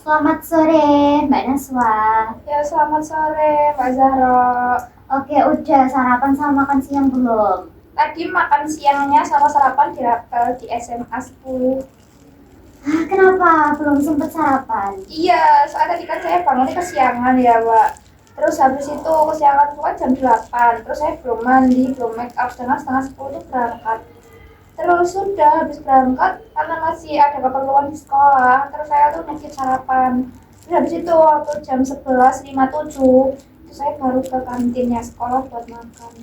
Selamat sore, Mbak Naswa. Ya, selamat sore, Mbak Zahra. Oke, udah sarapan sama makan siang belum? Tadi makan siangnya sama sarapan di Rapel di SMA 10. Kenapa belum sempet sarapan? Iya, soalnya tadi kan saya bangunnya kesiangan ya, Mbak. Terus habis itu kesiangan itu kan jam 8. Terus saya belum mandi, belum make up, setengah 10 itu berangkat. Terus sudah habis berangkat, karena masih ada keperluan di sekolah, terus saya tuh bikin sarapan. Terus habis itu waktu jam 11.57, itu saya baru ke kantinnya sekolah buat makan.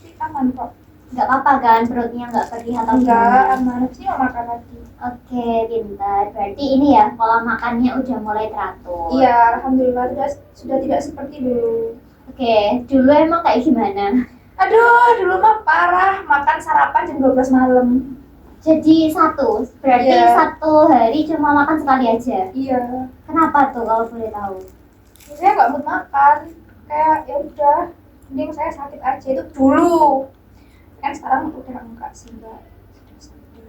Jadi aman kok. Nggak apa-apa kan perutnya nggak perih atau Enggak, gimana? aman sih mau makan lagi. Oke, pintar. Berarti ini ya pola makannya udah mulai teratur. Iya, alhamdulillah sudah tidak seperti dulu. Oke, dulu emang kayak gimana? Aduh, dulu mah parah, makan sarapan jam 12 malam. Jadi berarti Iya. satu hari cuma makan sekali aja. Iya. Kenapa tuh kalau boleh tahu? Saya nggak mood makan. Kayak ya udah, mending saya sakit aja itu dulu. Kan sekarang udah enggak sih, Mbak. Sudah sadar.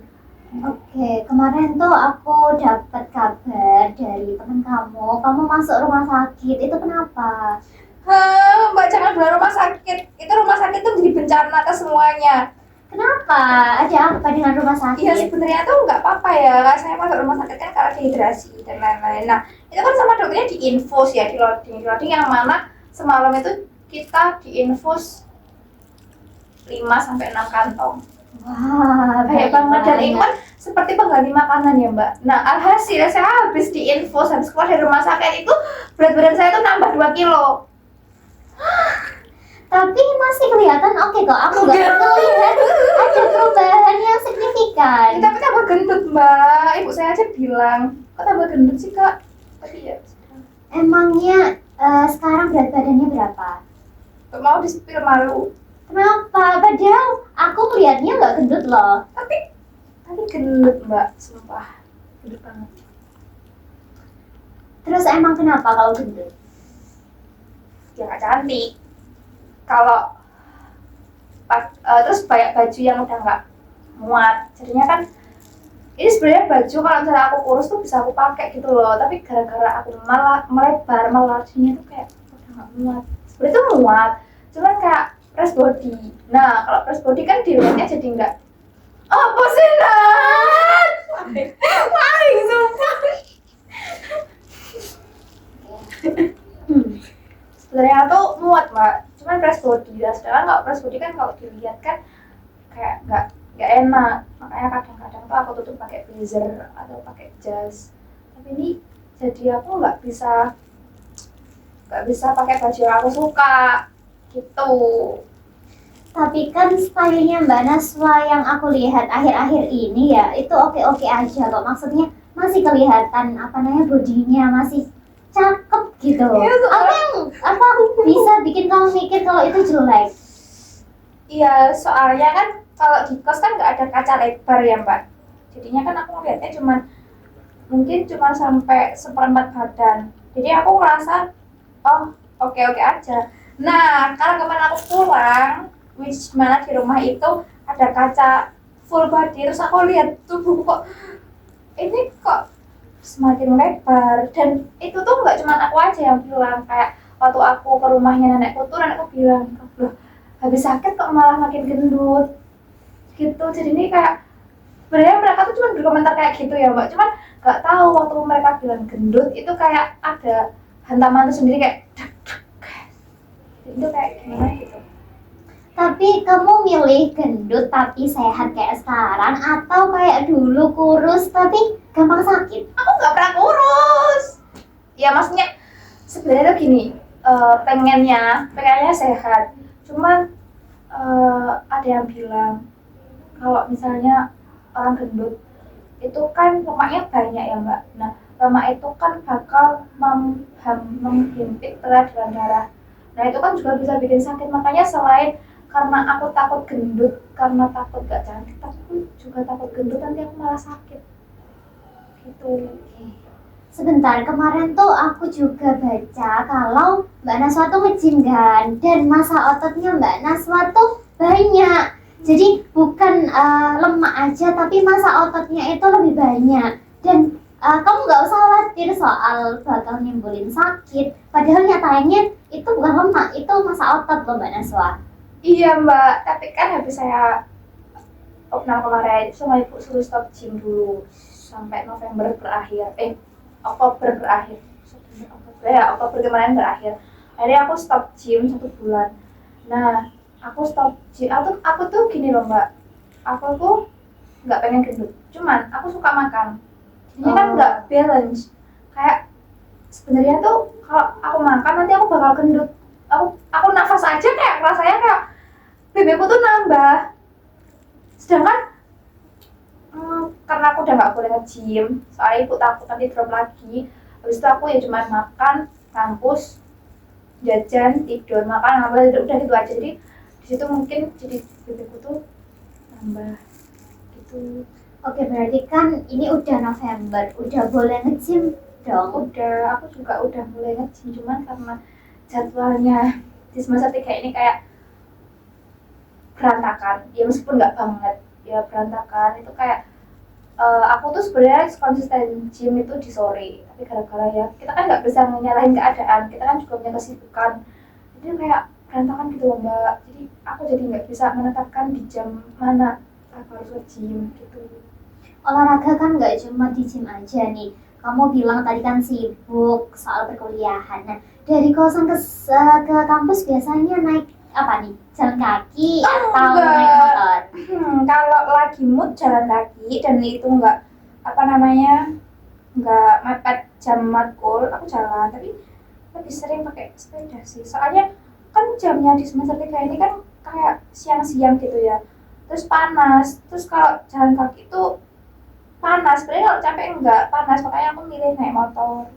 Oke, kemarin tuh aku dapat kabar dari teman kamu masuk rumah sakit. Itu kenapa? Mbak jangan bilang rumah sakit. Itu rumah sakit tuh jadi bencana ke semuanya. Kenapa? Ada apa dengan rumah Iya sakit? sebenarnya tuh nggak apa-apa ya. Saya masuk rumah sakit kan karena dehidrasi dan lain-lain. Nah itu kan sama dokternya diinfus ya, di loading yang mana semalam itu kita diinfus 5 sampai 6 kantong. Wah, Kayak banget, dan itu kan seperti pengganti makanan ya Mbak. Nah alhasil saya habis diinfus, habis keluar dari rumah sakit itu berat badan saya tuh nambah 2 kilo. Tapi masih kelihatan oke kok. Aku nggak melihat ada perubahan yang signifikan. Tapi tambah gendut Mbak. Ibu saya aja bilang, kok tambah gendut sih Kak? Tapi ya Emangnya sekarang berat badannya berapa? mau di-spill malu. Kenapa? Padahal aku melihatnya nggak gendut loh. Tapi gendut Mbak, sumpah gendut banget. Terus emang kenapa kalau gendut? Ya nggak cantik. Kalau terus banyak baju yang udah nggak muat, jadinya kan ini sebenarnya baju kalau misalnya aku kurus tuh bisa aku pakai gitu loh, tapi gara-gara aku malah melebar jadinya tuh kayak udah nggak muat. Sebenarnya tuh muat, cuman kayak press body. Nah kalau press body kan dilihatnya jadi nggak apa sih Nat? Wah, sumpah. Sebenarnya tuh muat Mbak, cuman press body ya. Sedangkan kalau press body kan kalau dilihat kan kayak nggak enak, makanya kadang-kadang tuh aku tutup pakai blazer atau pakai jas. Tapi ini jadi aku nggak bisa pakai baju yang aku suka gitu. Tapi kan stylenya Mbak Naswa yang aku lihat akhir-akhir ini ya itu oke-oke aja kok. Maksudnya masih kelihatan bodinya masih cakep gitu. Iya, Apa bisa bikin kamu mikir kalau itu jelek? Iya, soalnya kan kalau di kos kan nggak ada kaca lebar ya Mbak. Jadinya kan aku ngeliatnya mungkin cuma sampai seperempat badan. Jadi aku ngerasa oh oke-oke aja. Nah karena kemarin aku pulang, which mana di rumah itu ada kaca full body, terus aku lihat tubuhku kok ini kok semakin lebar. Dan itu tuh nggak cuma aku aja yang bilang, kayak waktu aku ke rumahnya nenekku tuh nenekku bilang, loh habis sakit kok malah makin gendut gitu. Jadi ini kayak sebenarnya mereka tuh cuma berkomentar kayak gitu ya Mbak, cuman nggak tahu waktu mereka bilang gendut itu kayak ada hantaman tuh sendiri kayak itu kayak gimana gitu. Tapi kamu milih gendut tapi sehat kayak sekarang atau kayak dulu kurus tapi gampang sakit? Aku nggak pernah kurus ya, maksudnya sebenarnya tuh gini, pengennya sehat, cuman ada yang bilang kalau misalnya orang gendut itu kan lemaknya banyak ya Mbak. Nah lemak itu kan bakal menghimpit peredaran darah. Nah itu kan juga bisa bikin sakit. Makanya selain karena aku takut gendut, karena takut gak cantik, tapi aku juga takut gendut nanti aku malah sakit gitu. Sebentar, kemarin tuh aku juga baca kalau Mbak Naswa tuh nge-gym kan, dan massa ototnya Mbak Naswa tuh banyak. Jadi bukan lemak aja, tapi massa ototnya itu lebih banyak. Dan kamu nggak usah khawatir soal bakal nimbulin sakit. Padahal nyatanya itu bukan lemak, itu masa otot loh Mbak Naswa. Iya Mbak, tapi kan habis saya opname kemarin sama ibu suruh stop gym dulu sampai November berakhir, Oktober berakhir, Oktober kemarin berakhir. Akhirnya aku stop gym 1 bulan. Nah, aku stop gym, aku tuh gini loh Mbak, aku tuh nggak pengen gendut, cuman aku suka makan. Ini kan nggak balance. Kayak sebenarnya tuh kalau aku makan nanti aku bakal gendut. Aku nafas aja kayak rasanya kayak BB-ku tuh nambah. Sedangkan karena aku udah nggak boleh nge-gym, soalnya ibu takut nanti drop lagi. Habis itu aku ya cuma makan, kampus, jajan, tidur, makan, tidur, udah gitu aja. Jadi di situ mungkin jadi BB-ku tuh nambah gitu. Oke, berarti kan ini udah November, udah boleh nge-gym dong. Udah, aku juga udah mulai nge-gym, cuman karena jadwalnya di semester 3 ini kayak berantakan. Ya meskipun nggak banget, ya berantakan. Itu kayak aku tuh sebenarnya konsisten gym itu di sore, tapi gara-gara ya kita kan nggak bisa menyalahin keadaan, kita kan juga punya kesibukan. Jadi kayak berantakan gitu loh Mbak. Jadi aku jadi nggak bisa menetapkan di jam mana aku harus nge-gym gitu. Olahraga kan nggak cuma di gym aja nih. Kamu bilang tadi kan sibuk soal perkuliahan. Nah, dari kosan ke kampus biasanya naik apa nih? Jalan kaki atau enggak. naik motor? Kalau lagi mood jalan kaki dan itu nggak mepet jam matkul, aku jalan. Tapi lebih sering pakai sepeda sih. Soalnya kan jamnya di semester 3 ini kan kayak siang-siang gitu ya. Terus panas. Terus kalau jalan kaki itu panas, sebenarnya kalau capek enggak panas, makanya aku milih naik motor.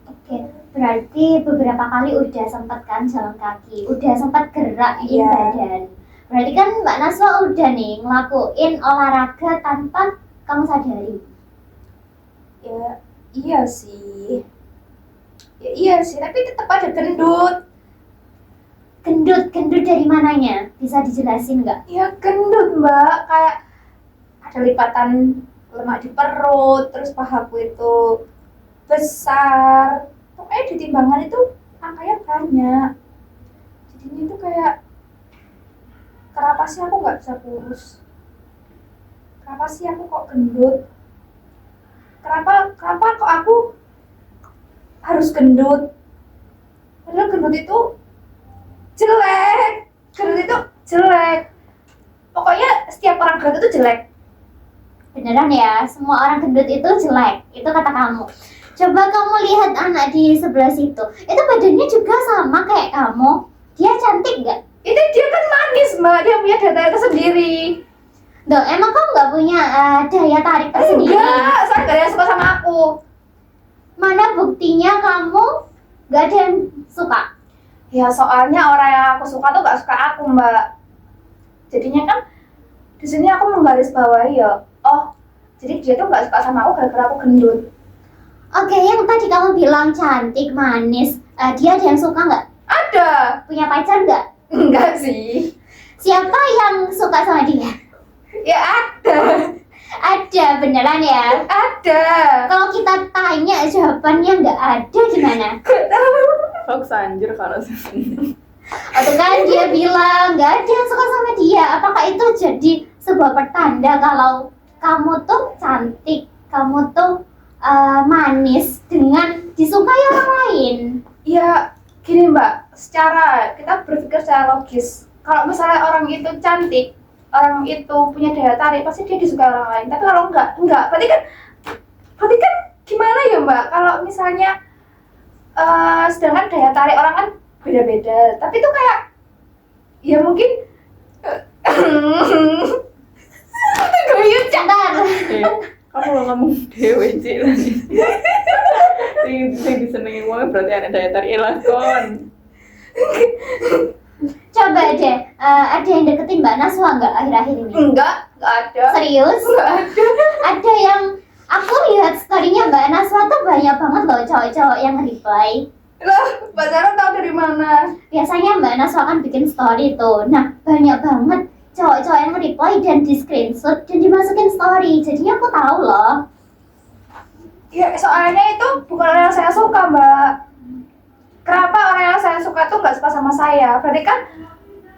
Oke, berarti beberapa kali udah sempat kan jalan kaki, udah sempat gerakin Iya. badan. Berarti kan Mbak Naswa udah nih ngelakuin olahraga tanpa kamu sadari. Ya iya sih, tapi tetap aja gendut. Gendut dari mananya? Bisa dijelasin nggak? Ya gendut Mbak, kayak ada lipatan lemak di perut, terus pahaku itu besar. Pokoknya di timbangan itu angkanya banyak. Jadinya itu kayak, kenapa sih aku nggak bisa kurus? Kenapa sih aku kok gendut? Kenapa kok aku harus gendut? Padahal gendut itu jelek. Pokoknya setiap orang gendut itu jelek. Beneran ya, semua orang gendut itu jelek. Itu kata kamu. Coba kamu lihat anak di sebelah situ. Itu badannya juga sama kayak kamu. Dia cantik nggak? Itu dia kan manis Mbak, dia punya daya tarik tersendiri. Dong, emang kamu nggak punya daya tarik tersendiri? Enggak, saya nggak ada yang suka sama aku. Mana buktinya kamu nggak ada yang suka? Ya soalnya orang yang aku suka tuh nggak suka aku Mbak. Jadinya kan di sini aku menggarisbawahi ya. Oh, jadi dia tuh nggak suka sama aku gara-gara aku gendut. Oke, yang tadi kamu bilang cantik, manis, dia ada yang suka nggak? Ada. Punya pacar nggak? Enggak sih. Siapa yang suka sama dia? Ya ada. Ada, beneran ya? Ada. Kalau kita tanya jawabannya nggak ada gimana? Aku sanjur kalau sebenarnya. Atau kan dia bilang nggak ada yang suka sama dia. Apakah itu jadi sebuah pertanda kalau kamu tuh cantik, kamu tuh manis dengan disukai orang lain? Ya gini Mbak, secara kita berpikir secara logis. Kalau misalnya orang itu cantik, orang itu punya daya tarik, pasti dia disukai orang lain. Tapi kalau enggak. Berarti kan gimana ya Mbak? Kalau misalnya sedangkan daya tarik orang kan beda-beda. Tapi itu kayak ya mungkin Guyut cantar. Kamu lo ngomong dewe cik lah nih. Sing disenengin wong berarti ada daya tarik elakon. Coba deh, ada yang deketin Mbak Naswa nggak akhir-akhir ini? enggak ada. Serius? Enggak ada. Ada yang aku lihat story-nya Mbak Naswa tuh banyak banget loh cowok-cowok yang reply. Lah, Mbak Zara tahu dari mana? Biasanya Mbak Naswa kan bikin story tuh. Nah, banyak banget cowok-cowok yang reply dan di screenshot dan dimasukin story. Jadinya aku tahu loh. Ya soalnya itu bukan orang yang saya suka, Mbak. Kenapa orang yang saya suka tuh nggak suka sama saya? Berarti kan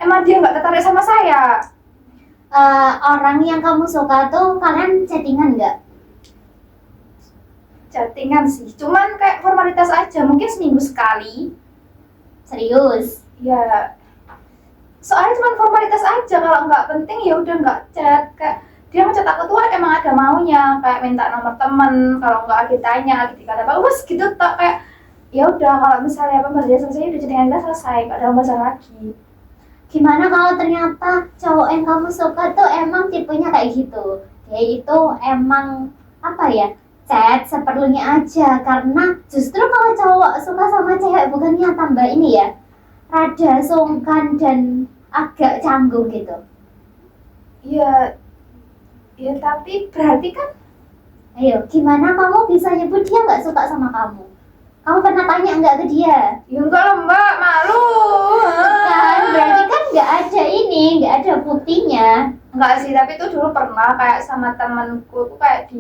emang dia nggak tertarik sama saya. Orang yang kamu suka tuh kalian chattingan nggak? Chattingan sih, cuman kayak formalitas aja, mungkin seminggu sekali. Serius? Ya, soalnya cuma formalitas aja, kalau nggak penting ya udah nggak chat. Kayak dia ngechat aku tuh emang ada maunya, kayak minta nomor temen, kalau nggak ditanya, lagi dikata apa, bos gitu tak kayak ya udah kalau misalnya pembelajaran selesai udah chattingan kita selesai, nggak ada masalah lagi. Gimana kalau ternyata cowok yang kamu suka tuh emang tipenya kayak gitu? Dia itu emang apa ya? Chat seperlunya aja, karena justru kalau cowok suka sama cewek bukannya tambah ini ya, rada sungkan dan agak canggung gitu. Ya, ya tapi berarti kan Ayo, gimana kamu bisa nyebut dia nggak suka sama kamu? Kamu pernah tanya nggak ke dia? ya enggak lah Mbak, malu. Kan, berarti kan nggak ada ini, nggak ada buktinya. Enggak sih, tapi itu dulu pernah kayak sama temanku tuh kayak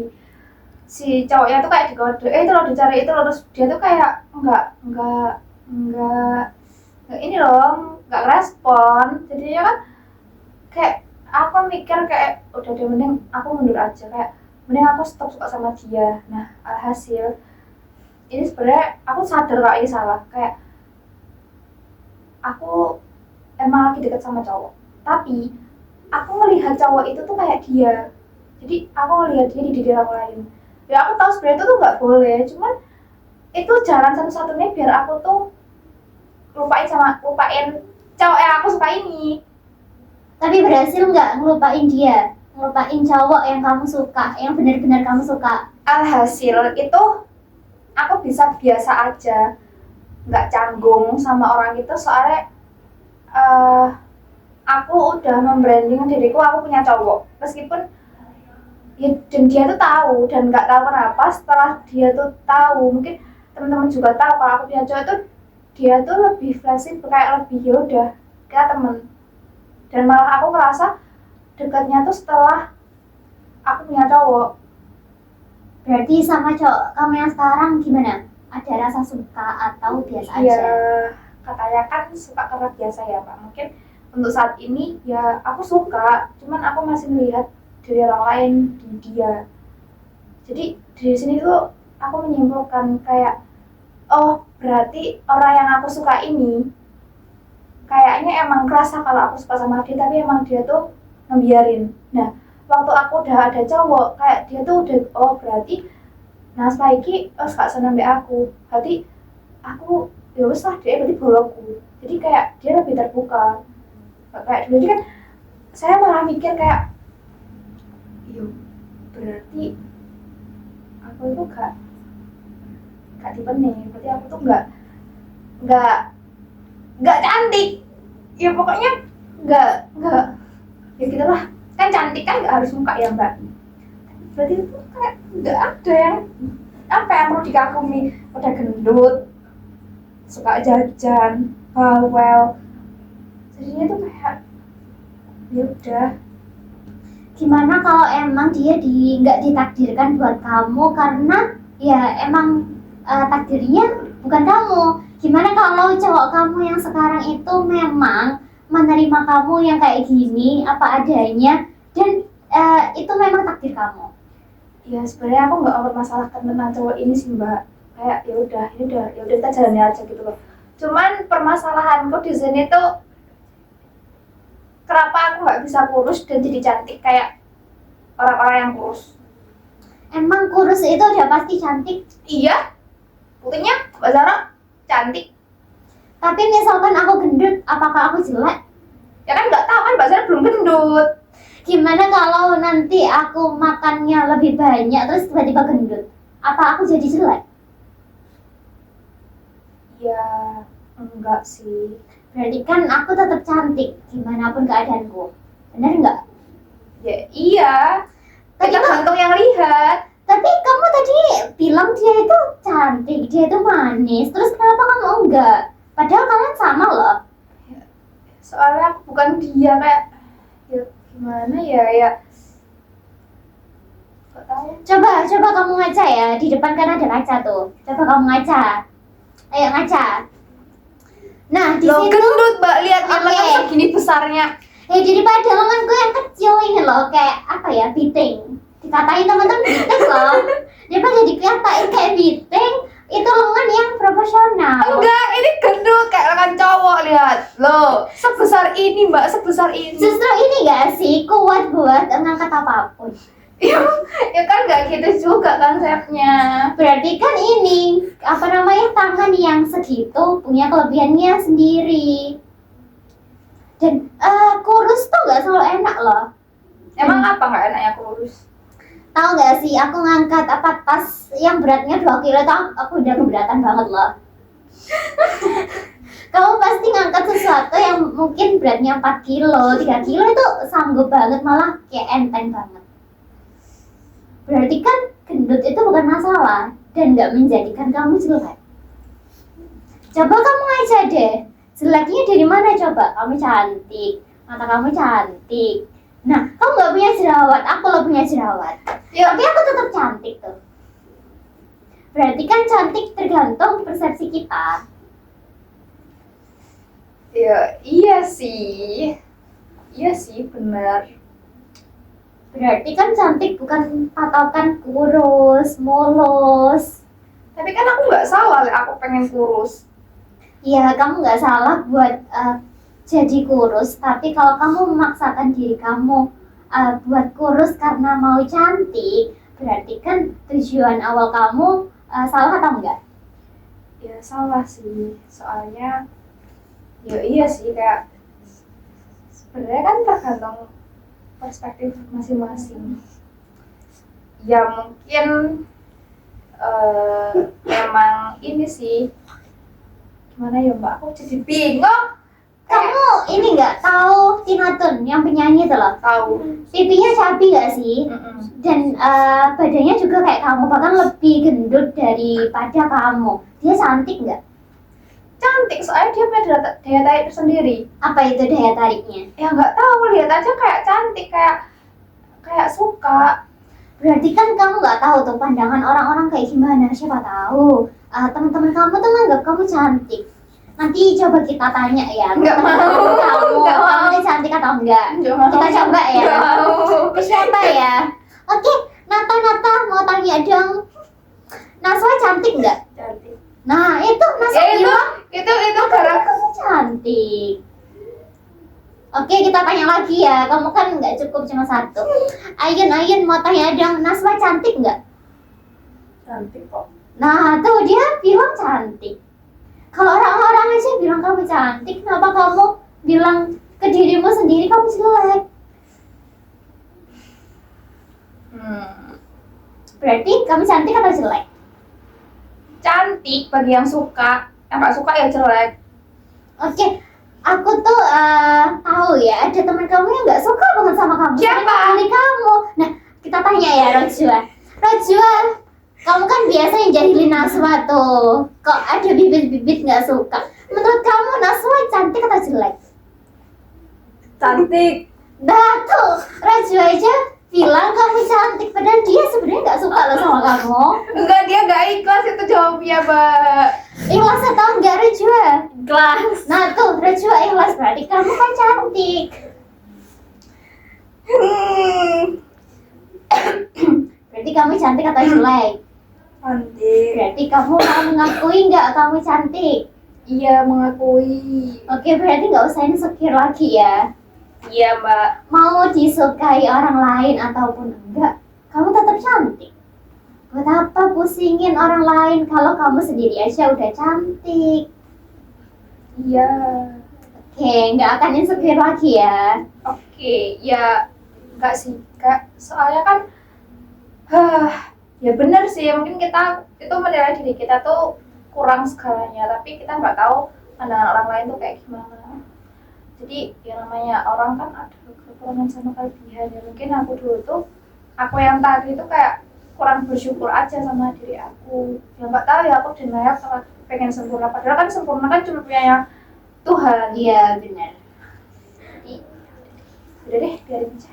si cowoknya tuh kayak dikode, itu loh dicari itu loh, terus dia tuh kayak enggak ini loh, enggak respon. Jadinya kan kayak aku mikir kayak udah deh mending aku mundur aja, kayak mending aku stop suka sama dia. Nah, alhasil ini sebenarnya aku sadar kalau ini salah, kayak aku emang lagi deket sama cowok, tapi aku melihat cowok itu tuh kayak dia, jadi aku ngelihat dia di diri orang lain. Ya aku tahu sebenarnya itu tuh nggak boleh, cuman itu jalan satu-satunya biar aku tuh lupain cowok yang aku suka ini. Tapi berhasil nggak ngelupain dia? Ngelupain cowok yang kamu suka, yang benar-benar kamu suka? Alhasil itu aku bisa biasa aja, nggak canggung sama orang itu, soalnya aku udah membranding diriku aku punya cowok, meskipun ya, dan dia tuh tahu, dan nggak tahu kenapa setelah dia tuh tahu, mungkin teman-teman juga tahu kalau aku punya cowok tuh, dia tuh lebih fleksibel, kayak lebih ya udah kayak temen. Dan malah aku ngerasa dekatnya tuh setelah aku punya cowok. Berarti sama cowok kamu yang sekarang gimana? Ada rasa suka atau biasa Iya, aja? katanya kan suka karena biasa ya Pak. Mungkin untuk saat ini ya aku suka, cuman aku masih melihat diri orang lain di dia. Jadi dari sini tuh aku menyimpulkan kayak, oh berarti orang yang aku suka ini kayaknya emang kerasa kalau aku suka sama dia, tapi emang dia tuh ngebiarin. Nah, waktu aku udah ada cowok, kayak dia tuh udah, oh berarti nah setelah ini gak seneng deh aku, berarti aku ya wes lah, dia berarti boloku. Jadi kayak dia lebih terbuka. Gak kayak dulu. Jadi kan saya malah mikir kayak, yo berarti aku itu gak tipe nih, berarti aku tuh nggak cantik. Ya pokoknya nggak ya gitulah. Kan cantik kan nggak harus muka ya Mbak. Berarti itu kayak nggak ada yang apa yang perlu dikagumi. Udah gendut, suka jajan, bawel. Jadinya tuh kayak ya udah. Gimana kalau emang dia nggak ditakdirkan buat kamu karena ya emang takdirnya bukan kamu? Gimana kalau cowok kamu yang sekarang itu memang menerima kamu yang kayak gini apa adanya dan itu memang takdir kamu? Ya sebenarnya aku nggak mempermasalahkan tentang cowok ini sih Mbak. Kayak ya udah kita jalani aja gitu loh. Cuman permasalahanku di sini tuh, kenapa aku nggak bisa kurus dan jadi cantik kayak orang-orang yang kurus? Emang kurus itu udah pasti cantik? Iya, buktinya Mbak Zara cantik. Tapi misalkan aku gendut, apakah aku jelek? Ya kan nggak tahu kan Mbak Zara belum gendut. Gimana kalau nanti aku makannya lebih banyak terus tiba-tiba gendut? Apa aku jadi jelek? Ya enggak sih. Berarti kan aku tetap cantik gimana pun keadaanku. Benar nggak? Ya iya. Tapi Tergantung yang lihat. Tapi kamu tadi bilang dia itu cantik, dia itu manis. Terus kenapa kamu enggak? Padahal kalian sama loh. Soalnya aku bukan dia, kayak ya gimana ya Gak tahu. Coba kamu ngaca ya, di depan kan ada kaca tuh. Coba kamu ngaca. Ayo ngaca. Nah, di Loh, situ gendut mbak, lihat Oke. lengan segini besarnya. daripada lenganku yang kecil ini loh, kayak apa ya, biting. Dikatain teman-teman biting loh. Daripada dikatain kayak biting, itu lengan yang proporsional. Enggak, ini gendut kayak lengan cowok, lihat. Loh, sebesar ini mbak, sebesar ini. Justru ini gak sih kuat buat ngangkat apapun. Ya kan nggak gitu juga konsepnya. Berarti kan ini apa namanya, tangan yang segitu punya kelebihannya sendiri. Dan kurus tuh gak selalu enak loh. Emang apa nggak enaknya kurus? Tahu gak sih, aku ngangkat apa tas yang beratnya 2 kilo itu aku udah keberatan banget loh. Kamu pasti ngangkat sesuatu yang mungkin beratnya 4 kilo, 3 kilo itu sanggup banget, malah kayak enteng banget. Berarti kan gendut itu bukan masalah dan nggak menjadikan kamu jelek. Coba kamu aja deh, jeleknya dari mana coba? Kamu cantik, mata kamu cantik. Nah, kamu nggak punya jerawat, aku lo punya jerawat. Ya, Tapi aku tetap cantik tuh. Berarti kan cantik tergantung persepsi kita. ya iya sih benar. Berarti kan cantik bukan patokan kurus, mulus. Tapi kan aku nggak salah, aku pengen kurus. Iya, kamu nggak salah buat jadi kurus. Tapi kalau kamu memaksakan diri kamu buat kurus karena mau cantik, berarti kan tujuan awal kamu salah atau enggak? Ya salah sih, soalnya ya iya sih, kayak sebenarnya kan tergantung perspektif masing-masing. Ya mungkin emang ini sih, gimana ya mbak, aku jadi bingung. Kamu ini nggak tahu Tina Tun yang penyanyi itu loh? Tahu. Pipinya cabi nggak sih? Mm-mm. Dan badannya juga kayak kamu, bahkan lebih gendut daripada kamu. Dia cantik nggak? Cantik, soalnya dia punya daya tarik tersendiri. Apa itu daya tariknya? Ya nggak tahu, lihat aja kayak cantik, kayak suka. Berarti kan kamu nggak tahu tuh pandangan orang-orang kayak gimana. Siapa tahu teman-teman kamu tuh nganggap kamu cantik. Nanti coba kita tanya ya. Nggak ke mau, teman-teman kamu, nggak mau. kamu tuh cantik atau enggak? Nggak mau. Kita coba ya. Nggak mau. Ke siapa ya? Oke, Nata mau tanya dong. Naswa cantik nggak? Cantik. Nah itu Naswa Ya bilang itu gara kamu cantik. Oke, kita tanya lagi ya. Kamu kan nggak cukup cuma satu. Ayun mau tanya dong. Naswa cantik nggak? cantik kok. Nah, tuh dia bilang cantik. Kalau orang-orang aja bilang kamu cantik, kenapa kamu bilang ke dirimu sendiri kamu jelek? Berarti kamu cantik atau jelek? Cantik bagi yang suka, yang nggak suka ya jelek. Oke, aku tuh tahu ya, ada teman kamu yang nggak suka banget sama kamu. Siapa? Sering bully kamu. Nah, kita tanya ya Rojwa. Rojwa, kamu kan biasa yang jahilin Naswa tuh. Kok ada bibit-bibit nggak suka? Menurut kamu Naswa cantik atau jelek? Cantik. Dah tuh, Rojwa aja bilang kamu cantik, padahal dia sebenarnya nggak suka loh sama kamu. Enggak, dia nggak ikhlas itu jawabnya, Mbak. Ikhlas atau enggak Rojwa? Ikhlas. Nah tuh, Rojwa ikhlas, berarti kamu kan cantik. Berarti kamu cantik atau jelek? Cantik. Berarti kamu mau mengakui nggak kamu cantik? Iya, mengakui. Oke, berarti nggak usah insecure lagi ya. Iya, Mbak. Mau disukai orang lain ataupun enggak, kamu tetap cantik. Buat apa pusingin orang lain kalau kamu sendiri aja udah cantik? Iya. Oke, nggak akan insecure lagi ya. Oke, ya enggak sih, Kak. Soalnya kan ya benar sih, mungkin kita itu menilai diri kita tuh kurang segalanya, tapi kita nggak tahu pandangan orang lain tuh kayak gimana. Jadi ya namanya orang kan ada kekurangan sama kelebihan. Ya mungkin aku dulu tuh, aku yang tadi tuh kayak kurang bersyukur aja sama diri aku. Ya nggak tahu ya, aku denial kalau pengen sempurna, padahal kan sempurna kan cuma punya Tuhan. Iya, benar. Udah deh, biarin aja.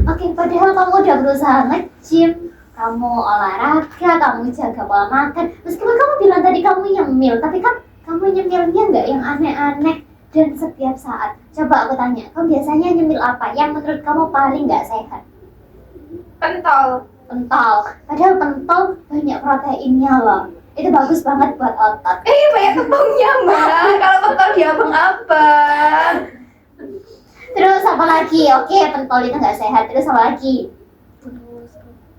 Oke, padahal kamu udah berusaha nge-gym, kamu olahraga, kamu jaga pola makan. Meskipun kamu bilang tadi kamu nyemil, tapi kan kamu nyemilnya nggak yang aneh-aneh dan setiap saat. Coba aku tanya, kamu biasanya nyemil apa yang menurut kamu paling nggak sehat? Pentol. Pentol. Padahal pentol banyak proteinnya loh. Itu bagus banget buat otot. Banyak tepungnya mbak. Kalau pentol dia abang-abang. Terus apa lagi? Oke, pentol itu nggak sehat. Terus apa lagi?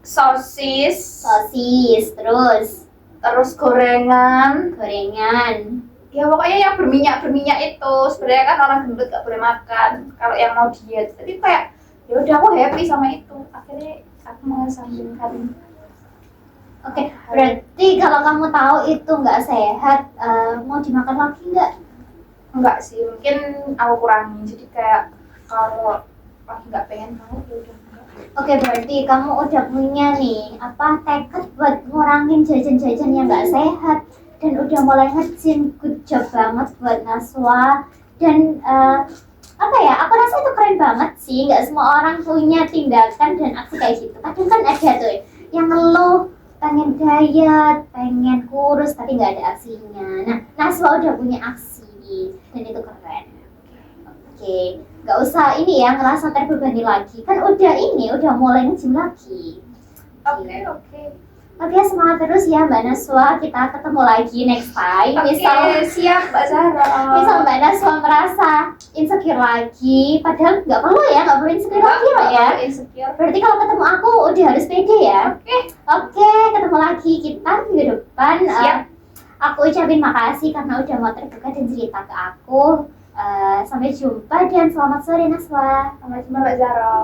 Sosis. Sosis. Terus gorengan. Gorengan. Ya pokoknya yang berminyak itu. Sebenarnya kan orang gendut gak boleh makan kalau yang mau diet. Jadi kayak ya udah aku happy sama itu. Akhirnya aku mengesampingkan. Oke, berarti kalau kamu tahu itu nggak sehat, mau dimakan lagi nggak? Enggak sih, mungkin aku kurangi. Jadi kayak kalau lagi nggak pengen tahu ya udah enggak. Oke, berarti kamu udah punya nih tekad buat ngurangin jajan-jajan yang nggak sehat dan udah mulai nge-gym. Good job banget buat Naswa. Dan aku rasa itu keren banget sih. Nggak semua orang punya tindakan dan aksi kayak gitu. Kadang kan ada tuh yang ngeluh pengen diet, pengen kurus tapi nggak ada aksinya. Nah, Naswa udah punya aksi dan itu keren. Oke, nggak usah ini ya ngerasa terbebani lagi. Kan udah mulai nge-gym lagi. Oke. Oke, semangat terus ya Mbak Naswa. Kita ketemu lagi next time. Oke, siap Mbak Zahra. Misal Mbak Naswa merasa insecure lagi, padahal nggak perlu insecure lagi loh ya. Insecure. Berarti kalau ketemu aku udah harus pede ya. Oke, ketemu lagi kita minggu depan. Siap. Aku ucapin makasih karena udah mau terbuka dan cerita ke aku. Sampai jumpa dan selamat sore Naswa. Sampai jumpa Mbak Zahra.